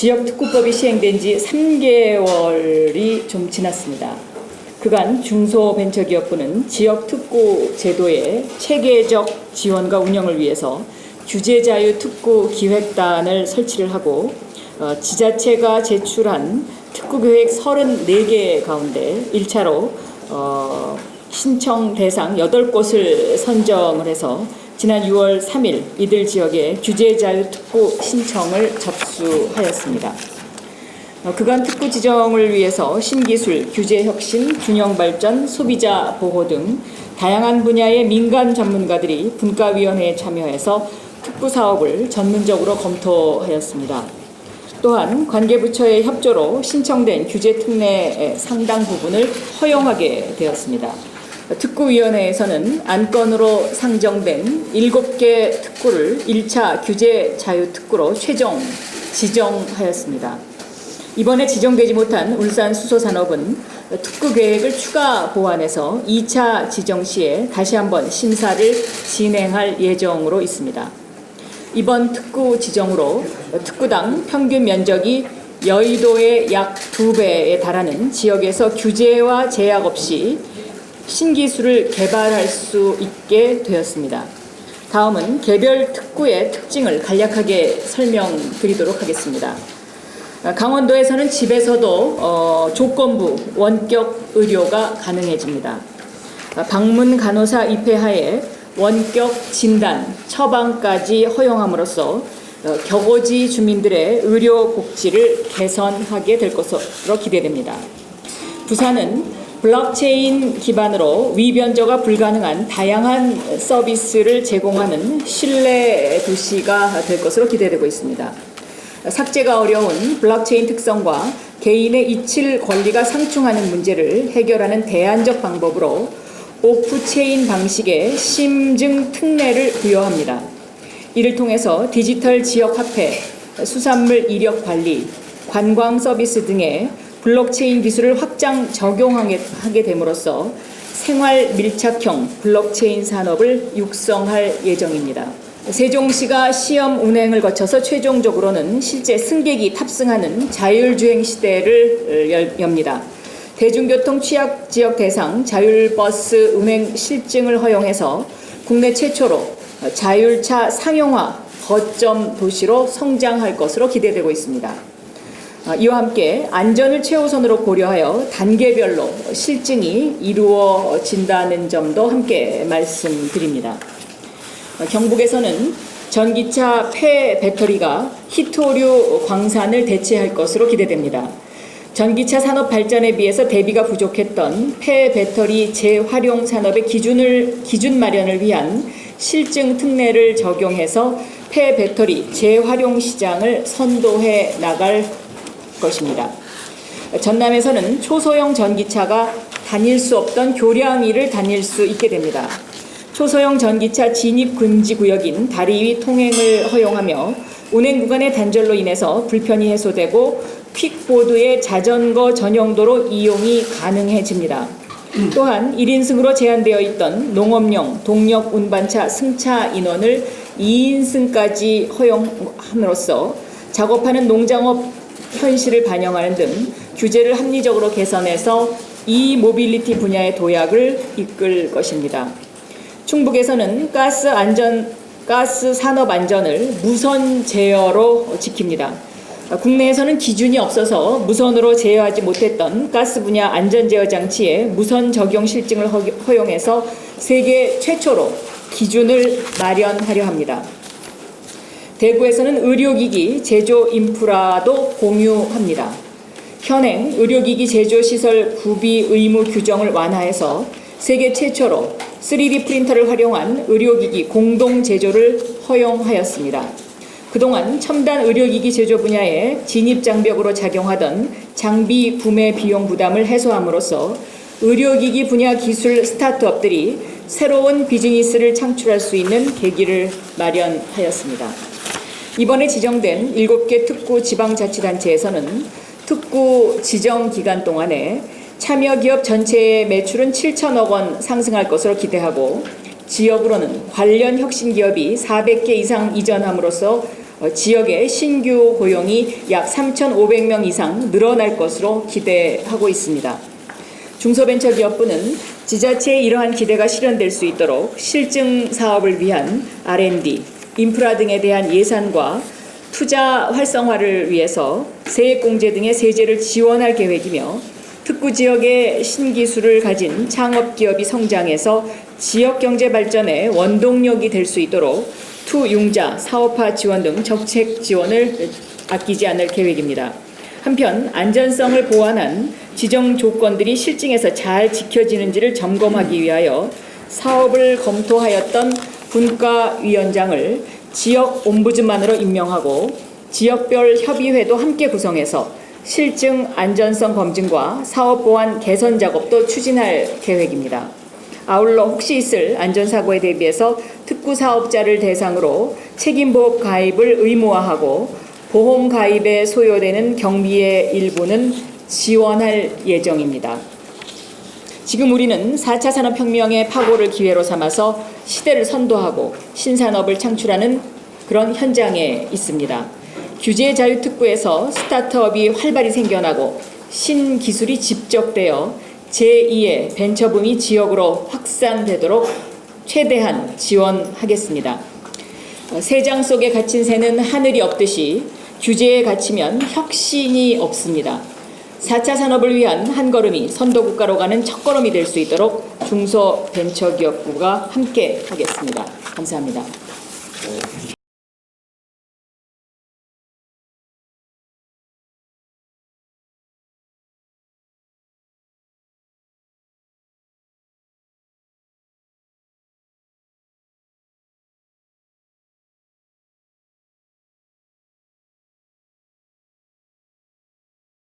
지역특구법이 시행된 지 3개월이 좀 지났습니다. 그간 중소벤처기업부는 지역특구 제도의 체계적 지원과 운영을 위해서 규제자유특구기획단을 설치를 하고 지자체가 제출한 특구계획 34개 가운데 1차로 신청 대상 8곳을 선정을 해서 지난 6월 3일 이들 지역에 규제자유특구 신청을 접수하였습니다. 그간 특구 지정을 위해서 신기술, 규제혁신, 균형발전, 소비자 보호 등 다양한 분야의 민간 전문가들이 분과위원회에 참여해서 특구 사업을 전문적으로 검토하였습니다. 또한 관계부처의 협조로 신청된 규제 특례의 상당 부분을 허용하게 되었습니다. 특구위원회에서는 안건으로 상정된 7개 특구를 1차 규제 자유특구로 최종 지정하였습니다. 이번에 지정되지 못한 울산 수소산업은 특구 계획을 추가 보완해서 2차 지정 시에 다시 한번 심사를 진행할 예정으로 있습니다. 이번 특구 지정으로 특구당 평균 면적이 여의도의 약 2배에 달하는 지역에서 규제와 제약 없이 신기술을 개발할 수 있게 되었습니다. 다음은 개별 특구의 특징을 간략하게 설명드리도록 하겠습니다. 강원도에서는 집에서도 조건부 원격 의료가 가능해집니다. 방문 간호사 입회하에 원격 진단, 처방까지 허용함으로써 격오지 주민들의 의료 복지를 개선하게 될 것으로 기대됩니다. 부산은 블록체인 기반으로 위변조가 불가능한 다양한 서비스를 제공하는 신뢰 도시가 될 것으로 기대되고 있습니다. 삭제가 어려운 블록체인 특성과 개인의 이칠 권리가 상충하는 문제를 해결하는 대안적 방법으로 오프체인 방식의 심증 특례를 부여합니다. 이를 통해서 디지털 지역 화폐, 수산물 이력 관리, 관광 서비스 등의 블록체인 기술을 확장 적용하게 됨으로써 생활 밀착형 블록체인 산업을 육성할 예정입니다. 세종시가 시험 운행을 거쳐서 최종적으로는 실제 승객이 탑승하는 자율주행 시대를 엽니다. 대중교통 취약지역 대상 자율버스 운행 실증을 허용해서 국내 최초로 자율차 상용화 거점 도시로 성장할 것으로 기대되고 있습니다. 이와 함께 안전을 최우선으로 고려하여 단계별로 실증이 이루어진다는 점도 함께 말씀드립니다. 경북에서는 전기차 폐 배터리가 히토류 광산을 대체할 것으로 기대됩니다. 전기차 산업 발전에 비해서 대비가 부족했던 폐 배터리 재활용 산업의 기준 마련을 위한 실증 특례를 적용해서 폐 배터리 재활용 시장을 선도해 나갈 것입니다. 전남에서는 초소형 전기차가 다닐 수 없던 교량이를 다닐 수 있게 됩니다. 초소형 전기차 진입 금지 구역인 다리 위 통행을 허용하며 운행 구간의 단절로 인해서 불편이 해소되고 퀵보드의 자전거 전용도로 이용이 가능해집니다. 또한 1인승으로 제한되어 있던 농업용 동력 운반차 승차 인원을 2인승까지 허용함으로써 작업하는 농장업 현실을 반영하는 등 규제를 합리적으로 개선해서 이모빌리티 분야의 도약을 이끌 것입니다. 충북에서는 가스 산업 안전을 무선 제어로 지킵니다. 국내에서는 기준이 없어서 무선으로 제어하지 못했던 가스 분야 안전 제어 장치에 무선 적용 실증을 허용해서 세계 최초로 기준을 마련하려 합니다. 대구에서는 의료기기 제조 인프라도 공유합니다. 현행 의료기기 제조 시설 구비 의무 규정을 완화해서 세계 최초로 3D 프린터를 활용한 의료기기 공동 제조를 허용하였습니다. 그동안 첨단 의료기기 제조 분야에 진입장벽으로 작용하던 장비 구매 비용 부담을 해소함으로써 의료기기 분야 기술 스타트업들이 새로운 비즈니스를 창출할 수 있는 계기를 마련하였습니다. 이번에 지정된 7개 특구 지방자치단체에서는 특구 지정 기간 동안에 참여 기업 전체의 매출은 7천억 원 상승할 것으로 기대하고 지역으로는 관련 혁신 기업이 400개 이상 이전함으로써 지역의 신규 고용이 약 3,500명 이상 늘어날 것으로 기대하고 있습니다. 중소벤처기업부는 지자체의 이러한 기대가 실현될 수 있도록 실증 사업을 위한 R&D, 인프라 등에 대한 예산과 투자 활성화를 위해서 세액공제 등의 세제를 지원할 계획이며 특구 지역의 신기술을 가진 창업기업이 성장해서 지역경제 발전의 원동력이 될 수 있도록 투융자, 사업화 지원 등 정책 지원을 아끼지 않을 계획입니다. 한편 안전성을 보완한 지정 조건들이 실증에서 잘 지켜지는지를 점검하기 위하여 사업을 검토하였던 분과위원장을 지역 옴부즈만으로 임명하고 지역별 협의회도 함께 구성해서 실증 안전성 검증과 사업 보안 개선 작업도 추진할 계획입니다. 아울러 혹시 있을 안전사고에 대비해서 특구 사업자를 대상으로 책임보험 가입을 의무화하고 보험 가입에 소요되는 경비의 일부는 지원할 예정입니다. 지금 우리는 4차 산업혁명의 파고를 기회로 삼아서 시대를 선도하고 신산업을 창출하는 그런 현장에 있습니다. 규제 자유특구에서 스타트업이 활발히 생겨나고 신기술이 집적되어 제2의 벤처붐이 지역으로 확산되도록 최대한 지원하겠습니다. 새장 속에 갇힌 새는 하늘이 없듯이 규제에 갇히면 혁신이 없습니다. 4차 산업을 위한 한 걸음이 선도국가로 가는 첫걸음이 될 수 있도록 중소벤처기업부가 함께 하겠습니다. 감사합니다.